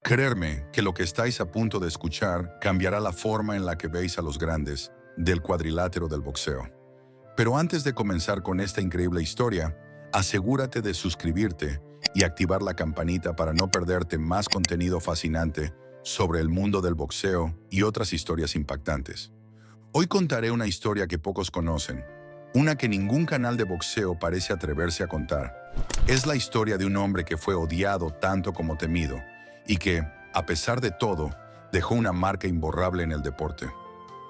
Creerme que lo que estáis a punto de escuchar cambiará la forma en la que veis a los grandes del cuadrilátero del boxeo. Pero antes de comenzar con esta increíble historia, asegúrate de suscribirte y activar la campanita para no perderte más contenido fascinante sobre el mundo del boxeo y otras historias impactantes. Hoy contaré una historia que pocos conocen, una que ningún canal de boxeo parece atreverse a contar. Es la historia de un hombre que fue odiado tanto como temido y que, a pesar de todo, dejó una marca imborrable en el deporte.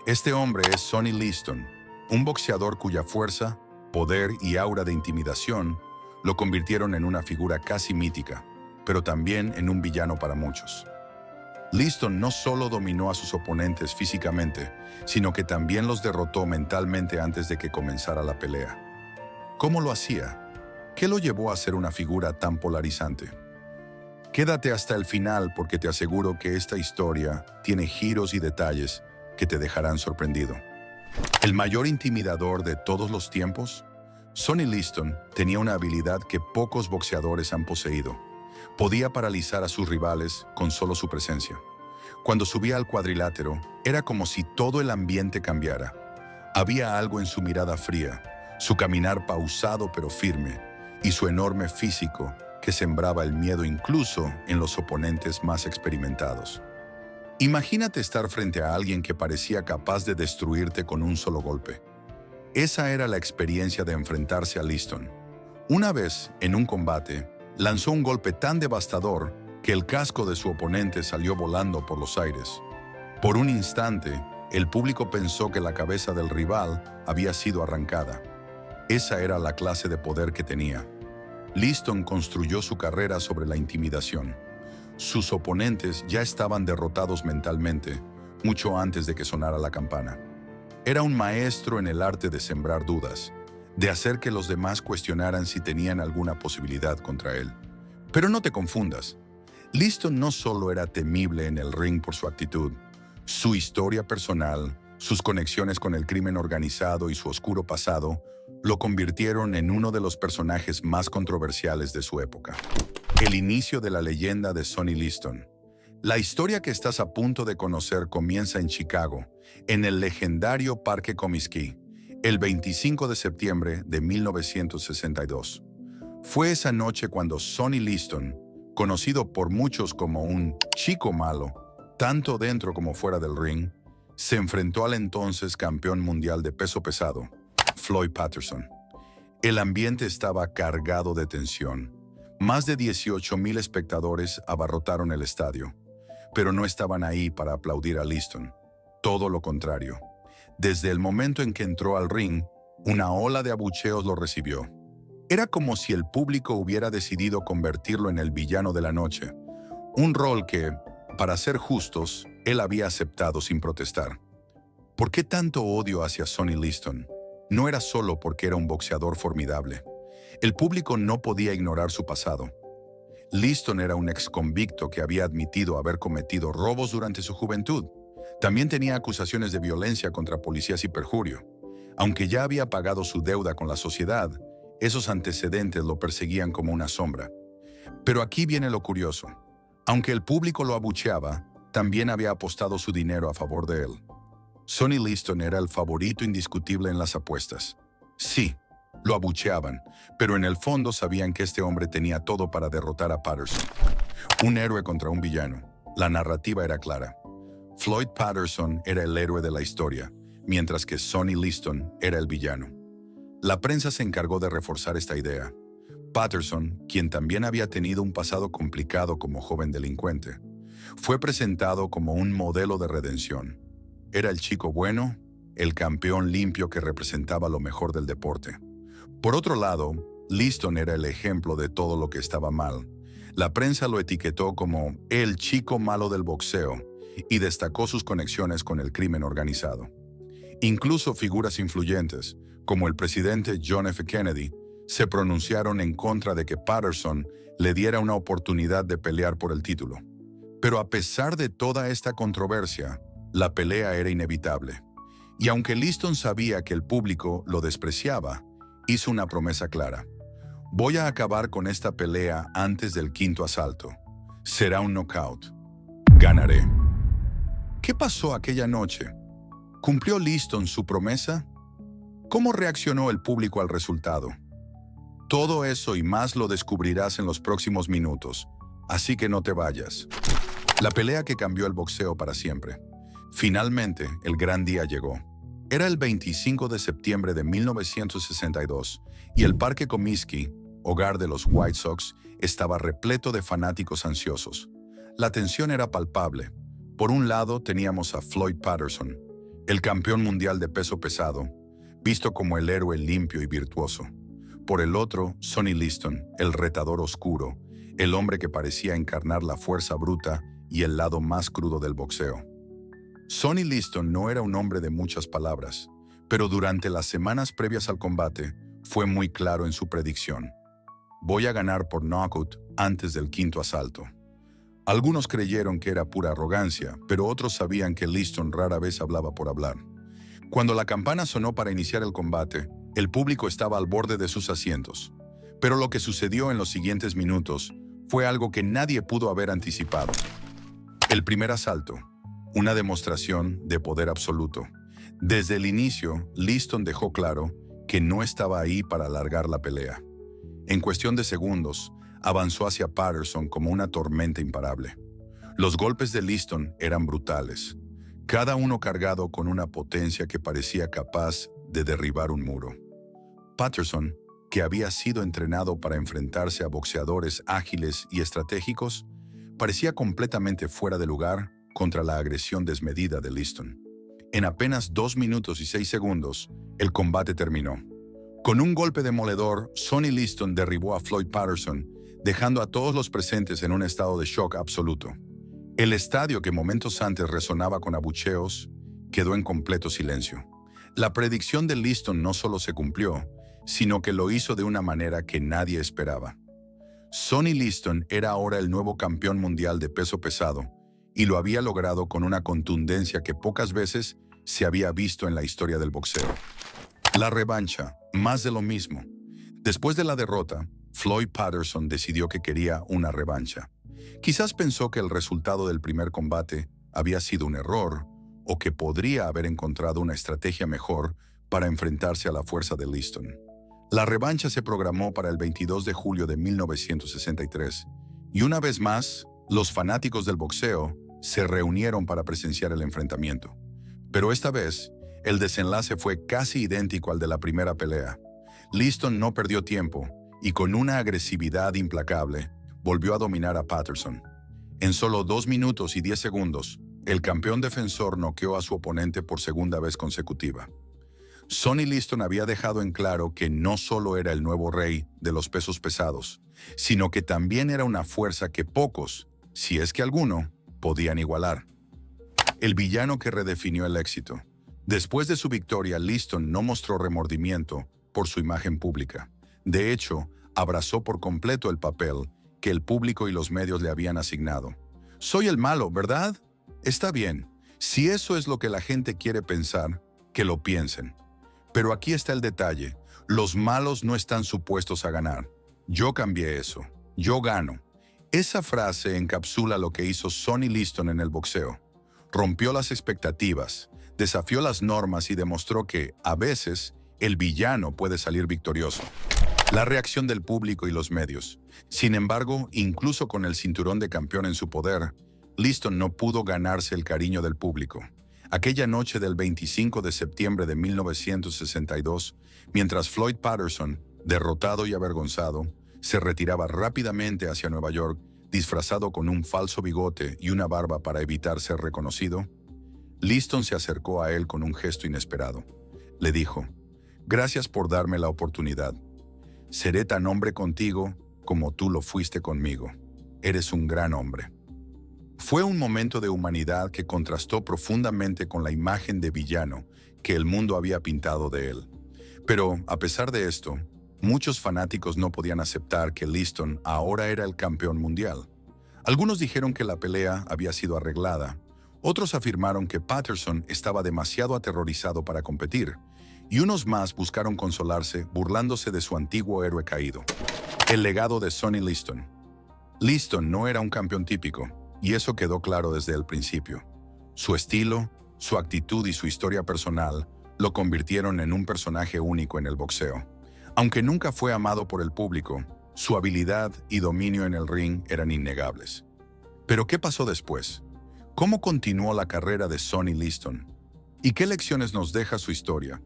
Este hombre es Sonny Liston, un boxeador cuya fuerza, poder y aura de intimidación lo convirtieron en una figura casi mítica, pero también en un villano para muchos. Liston no solo dominó a sus oponentes físicamente, sino que también los derrotó mentalmente antes de que comenzara la pelea. ¿Cómo lo hacía? ¿Qué lo llevó a ser una figura tan polarizante? Quédate hasta el final porque te aseguro que esta historia tiene giros y detalles que te dejarán sorprendido. El mayor intimidador de todos los tiempos, Sonny Liston tenía una habilidad que pocos boxeadores han poseído. Podía paralizar a sus rivales con solo su presencia. Cuando subía al cuadrilátero, era como si todo el ambiente cambiara. Había algo en su mirada fría, su caminar pausado pero firme, y su enorme físico que sembraba el miedo incluso en los oponentes más experimentados. Imagínate estar frente a alguien que parecía capaz de destruirte con un solo golpe. Esa era la experiencia de enfrentarse a Liston. Una vez, en un combate, lanzó un golpe tan devastador que el casco de su oponente salió volando por los aires. Por un instante, el público pensó que la cabeza del rival había sido arrancada. Esa era la clase de poder que tenía. Liston construyó su carrera sobre la intimidación. Sus oponentes ya estaban derrotados mentalmente, mucho antes de que sonara la campana. Era un maestro en el arte de sembrar dudas, de hacer que los demás cuestionaran si tenían alguna posibilidad contra él. Pero no te confundas. Liston no solo era temible en el ring por su actitud, su historia personal, sus conexiones con el crimen organizado y su oscuro pasado lo convirtieron en uno de los personajes más controversiales de su época. El inicio de la leyenda de Sonny Liston. La historia que estás a punto de conocer comienza en Chicago, en el legendario Parque Comiskey, el 25 de septiembre de 1962. Fue esa noche cuando Sonny Liston, conocido por muchos como un chico malo, tanto dentro como fuera del ring, se enfrentó al entonces campeón mundial de peso pesado, Floyd Patterson. El ambiente estaba cargado de tensión. Más de 18,000 espectadores abarrotaron el estadio, pero no estaban ahí para aplaudir a Liston. Todo lo contrario. Desde el momento en que entró al ring, una ola de abucheos lo recibió. Era como si el público hubiera decidido convertirlo en el villano de la noche, un rol que, para ser justos, él había aceptado sin protestar. ¿Por qué tanto odio hacia Sonny Liston? No era solo porque era un boxeador formidable. El público no podía ignorar su pasado. Liston era un exconvicto que había admitido haber cometido robos durante su juventud. También tenía acusaciones de violencia contra policías y perjurio. Aunque ya había pagado su deuda con la sociedad, esos antecedentes lo perseguían como una sombra. Pero aquí viene lo curioso. Aunque el público lo abucheaba, también había apostado su dinero a favor de él. Sonny Liston era el favorito indiscutible en las apuestas. Sí, lo abucheaban, pero en el fondo sabían que este hombre tenía todo para derrotar a Patterson. Un héroe contra un villano. La narrativa era clara. Floyd Patterson era el héroe de la historia, mientras que Sonny Liston era el villano. La prensa se encargó de reforzar esta idea. Patterson, quien también había tenido un pasado complicado como joven delincuente, fue presentado como un modelo de redención. Era el chico bueno, el campeón limpio que representaba lo mejor del deporte. Por otro lado, Liston era el ejemplo de todo lo que estaba mal. La prensa lo etiquetó como el chico malo del boxeo y destacó sus conexiones con el crimen organizado. Incluso figuras influyentes, como el presidente John F. Kennedy, se pronunciaron en contra de que Patterson le diera una oportunidad de pelear por el título. Pero a pesar de toda esta controversia, la pelea era inevitable. Y aunque Liston sabía que el público lo despreciaba, hizo una promesa clara. Voy a acabar con esta pelea antes del quinto asalto. Será un knockout. Ganaré. ¿Qué pasó aquella noche? ¿Cumplió Liston su promesa? ¿Cómo reaccionó el público al resultado? Todo eso y más lo descubrirás en los próximos minutos, así que no te vayas. La pelea que cambió el boxeo para siempre. Finalmente, el gran día llegó. Era el 25 de septiembre de 1962 y el Parque Comiskey, hogar de los White Sox, estaba repleto de fanáticos ansiosos. La tensión era palpable. Por un lado teníamos a Floyd Patterson, el campeón mundial de peso pesado, visto como el héroe limpio y virtuoso. Por el otro, Sonny Liston, el retador oscuro, el hombre que parecía encarnar la fuerza bruta y el lado más crudo del boxeo. Sonny Liston no era un hombre de muchas palabras, pero durante las semanas previas al combate fue muy claro en su predicción. Voy a ganar por knockout antes del quinto asalto. Algunos creyeron que era pura arrogancia, pero otros sabían que Liston rara vez hablaba por hablar. Cuando la campana sonó para iniciar el combate, el público estaba al borde de sus asientos. Pero lo que sucedió en los siguientes minutos fue algo que nadie pudo haber anticipado. El primer asalto, una demostración de poder absoluto. Desde el inicio, Liston dejó claro que no estaba ahí para alargar la pelea. En cuestión de segundos, avanzó hacia Patterson como una tormenta imparable. Los golpes de Liston eran brutales, cada uno cargado con una potencia que parecía capaz de derribar un muro. Patterson, que había sido entrenado para enfrentarse a boxeadores ágiles y estratégicos, parecía completamente fuera de lugar contra la agresión desmedida de Liston. En apenas 2 minutos y 6 segundos, el combate terminó. Con un golpe demoledor, Sonny Liston derribó a Floyd Patterson, dejando a todos los presentes en un estado de shock absoluto. El estadio, que momentos antes resonaba con abucheos, quedó en completo silencio. La predicción de Liston no solo se cumplió, sino que lo hizo de una manera que nadie esperaba. Sonny Liston era ahora el nuevo campeón mundial de peso pesado, y lo había logrado con una contundencia que pocas veces se había visto en la historia del boxeo. La revancha, más de lo mismo. Después de la derrota, Floyd Patterson decidió que quería una revancha. Quizás pensó que el resultado del primer combate había sido un error o que podría haber encontrado una estrategia mejor para enfrentarse a la fuerza de Liston. La revancha se programó para el 22 de julio de 1963 y una vez más, los fanáticos del boxeo se reunieron para presenciar el enfrentamiento. Pero esta vez, el desenlace fue casi idéntico al de la primera pelea. Liston no perdió tiempo y con una agresividad implacable, volvió a dominar a Patterson. En solo 2 minutos y 10 segundos, el campeón defensor noqueó a su oponente por segunda vez consecutiva. Sonny Liston había dejado en claro que no solo era el nuevo rey de los pesos pesados, sino que también era una fuerza que pocos, si es que alguno, podían igualar. El villano que redefinió el éxito. Después de su victoria, Liston no mostró remordimiento por su imagen pública. De hecho, abrazó por completo el papel que el público y los medios le habían asignado. Soy el malo, ¿verdad? Está bien. Si eso es lo que la gente quiere pensar, que lo piensen. Pero aquí está el detalle. Los malos no están supuestos a ganar. Yo cambié eso. Yo gano. Esa frase encapsula lo que hizo Sonny Liston en el boxeo. Rompió las expectativas, desafió las normas y demostró que, a veces, el villano puede salir victorioso. La reacción del público y los medios. Sin embargo, incluso con el cinturón de campeón en su poder, Liston no pudo ganarse el cariño del público. Aquella noche del 25 de septiembre de 1962, mientras Floyd Patterson, derrotado y avergonzado, se retiraba rápidamente hacia Nueva York, disfrazado con un falso bigote y una barba para evitar ser reconocido, Liston se acercó a él con un gesto inesperado. Le dijo: «Gracias por darme la oportunidad. Seré tan hombre contigo como tú lo fuiste conmigo. Eres un gran hombre». Fue un momento de humanidad que contrastó profundamente con la imagen de villano que el mundo había pintado de él. Pero, a pesar de esto, muchos fanáticos no podían aceptar que Liston ahora era el campeón mundial. Algunos dijeron que la pelea había sido arreglada. Otros afirmaron que Patterson estaba demasiado aterrorizado para competir. Y unos más buscaron consolarse burlándose de su antiguo héroe caído. El legado de Sonny Liston. Liston no era un campeón típico. y eso quedó claro desde el principio. Su estilo, su actitud y su historia personal lo convirtieron en un personaje único en el boxeo. Aunque nunca fue amado por el público, su habilidad y dominio en el ring eran innegables. Pero ¿qué pasó después? ¿Cómo continuó la carrera de Sonny Liston? ¿Y qué lecciones nos deja su historia?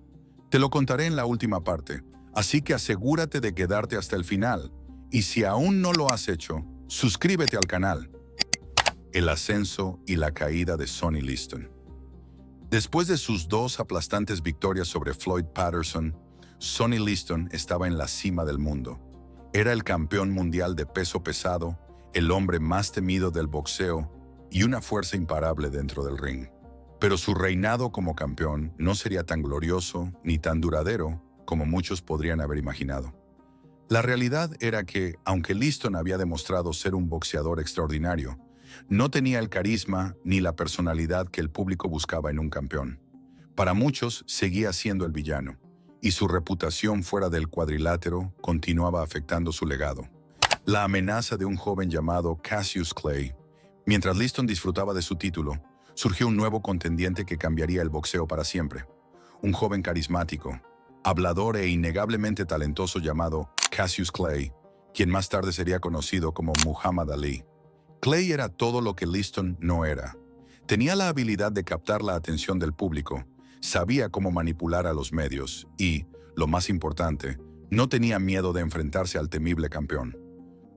Te lo contaré en la última parte, así que asegúrate de quedarte hasta el final. Y si aún no lo has hecho, suscríbete al canal. El ascenso y la caída de Sonny Liston. Después de sus dos aplastantes victorias sobre Floyd Patterson, Sonny Liston estaba en la cima del mundo. Era el campeón mundial de peso pesado, el hombre más temido del boxeo y una fuerza imparable dentro del ring. Pero su reinado como campeón no sería tan glorioso ni tan duradero como muchos podrían haber imaginado. La realidad era que, aunque Liston había demostrado ser un boxeador extraordinario, no tenía el carisma ni la personalidad que el público buscaba en un campeón. Para muchos, seguía siendo el villano, y su reputación fuera del cuadrilátero continuaba afectando su legado. La amenaza de un joven llamado Cassius Clay. Mientras Liston disfrutaba de su título, surgió un nuevo contendiente que cambiaría el boxeo para siempre. Un joven carismático, hablador e innegablemente talentoso llamado Cassius Clay, quien más tarde sería conocido como Muhammad Ali. Clay era todo lo que Liston no era. Tenía la habilidad de captar la atención del público, sabía cómo manipular a los medios y, lo más importante, no tenía miedo de enfrentarse al temible campeón.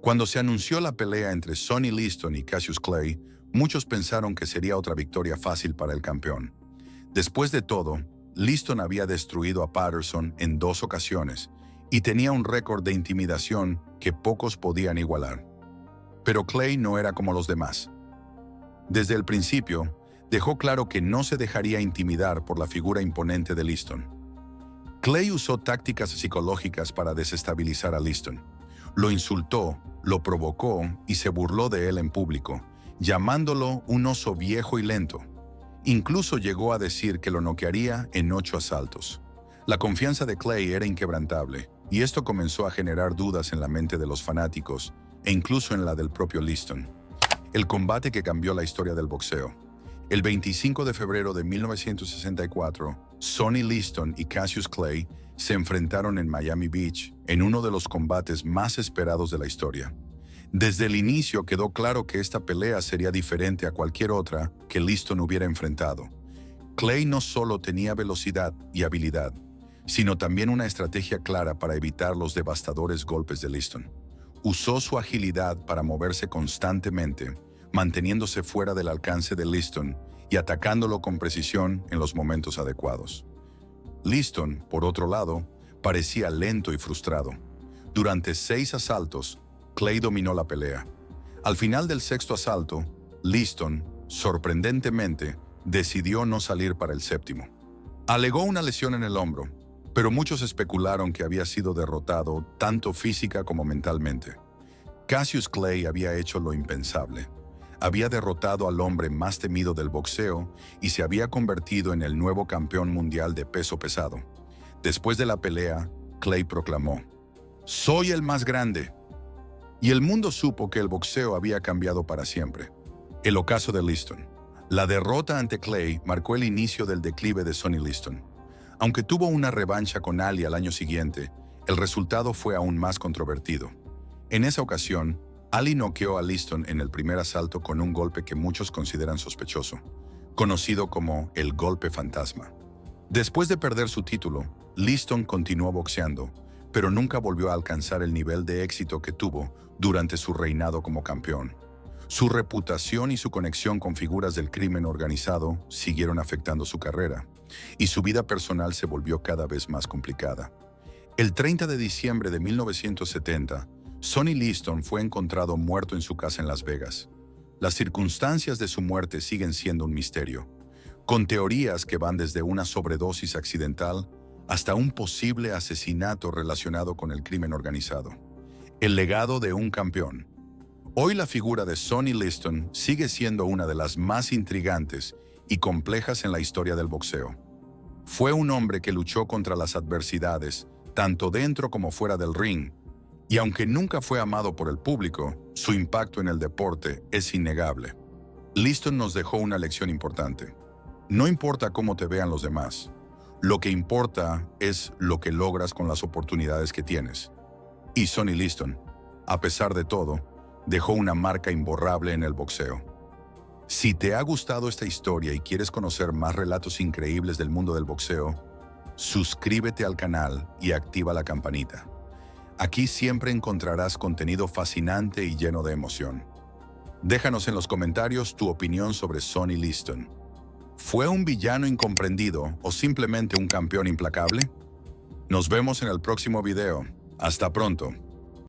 Cuando se anunció la pelea entre Sonny Liston y Cassius Clay, muchos pensaron que sería otra victoria fácil para el campeón. Después de todo, Liston había destruido a Patterson en 2 ocasiones y tenía un récord de intimidación que pocos podían igualar. Pero Clay no era como los demás. Desde el principio, dejó claro que no se dejaría intimidar por la figura imponente de Liston. Clay usó tácticas psicológicas para desestabilizar a Liston. Lo insultó, lo provocó y se burló de él en público, llamándolo un oso viejo y lento. Incluso llegó a decir que lo noquearía en 8 asaltos. La confianza de Clay era inquebrantable, y esto comenzó a generar dudas en la mente de los fanáticos e incluso en la del propio Liston. El combate que cambió la historia del boxeo. El 25 de febrero de 1964, Sonny Liston y Cassius Clay se enfrentaron en Miami Beach en uno de los combates más esperados de la historia. Desde el inicio quedó claro que esta pelea sería diferente a cualquier otra que Liston hubiera enfrentado. Clay no solo tenía velocidad y habilidad, sino también una estrategia clara para evitar los devastadores golpes de Liston. Usó su agilidad para moverse constantemente, manteniéndose fuera del alcance de Liston y atacándolo con precisión en los momentos adecuados. Liston, por otro lado, parecía lento y frustrado. Durante 6 asaltos, Clay dominó la pelea. Al final del 6º asalto, Liston, sorprendentemente, decidió no salir para el 7º. Alegó una lesión en el hombro, pero muchos especularon que había sido derrotado tanto física como mentalmente. Cassius Clay había hecho lo impensable. Había derrotado al hombre más temido del boxeo y se había convertido en el nuevo campeón mundial de peso pesado. Después de la pelea, Clay proclamó: "Soy el más grande". Y el mundo supo que el boxeo había cambiado para siempre. El ocaso de Liston. La derrota ante Clay marcó el inicio del declive de Sonny Liston. Aunque tuvo una revancha con Ali al año siguiente, el resultado fue aún más controvertido. En esa ocasión, Ali noqueó a Liston en el primer asalto con un golpe que muchos consideran sospechoso, conocido como el golpe fantasma. Después de perder su título, Liston continuó boxeando, pero nunca volvió a alcanzar el nivel de éxito que tuvo durante su reinado como campeón. Su reputación y su conexión con figuras del crimen organizado siguieron afectando su carrera, y su vida personal se volvió cada vez más complicada. El 30 de diciembre de 1970, Sonny Liston fue encontrado muerto en su casa en Las Vegas. Las circunstancias de su muerte siguen siendo un misterio, con teorías que van desde una sobredosis accidental hasta un posible asesinato relacionado con el crimen organizado. El legado de un campeón. Hoy la figura de Sonny Liston sigue siendo una de las más intrigantes y complejas en la historia del boxeo. Fue un hombre que luchó contra las adversidades, tanto dentro como fuera del ring, y aunque nunca fue amado por el público, su impacto en el deporte es innegable. Liston nos dejó una lección importante. No importa cómo te vean los demás, lo que importa es lo que logras con las oportunidades que tienes. Y Sonny Liston, a pesar de todo, dejó una marca imborrable en el boxeo. Si te ha gustado esta historia y quieres conocer más relatos increíbles del mundo del boxeo, suscríbete al canal y activa la campanita. Aquí siempre encontrarás contenido fascinante y lleno de emoción. Déjanos en los comentarios tu opinión sobre Sonny Liston. ¿Fue un villano incomprendido o simplemente un campeón implacable? Nos vemos en el próximo video. Hasta pronto.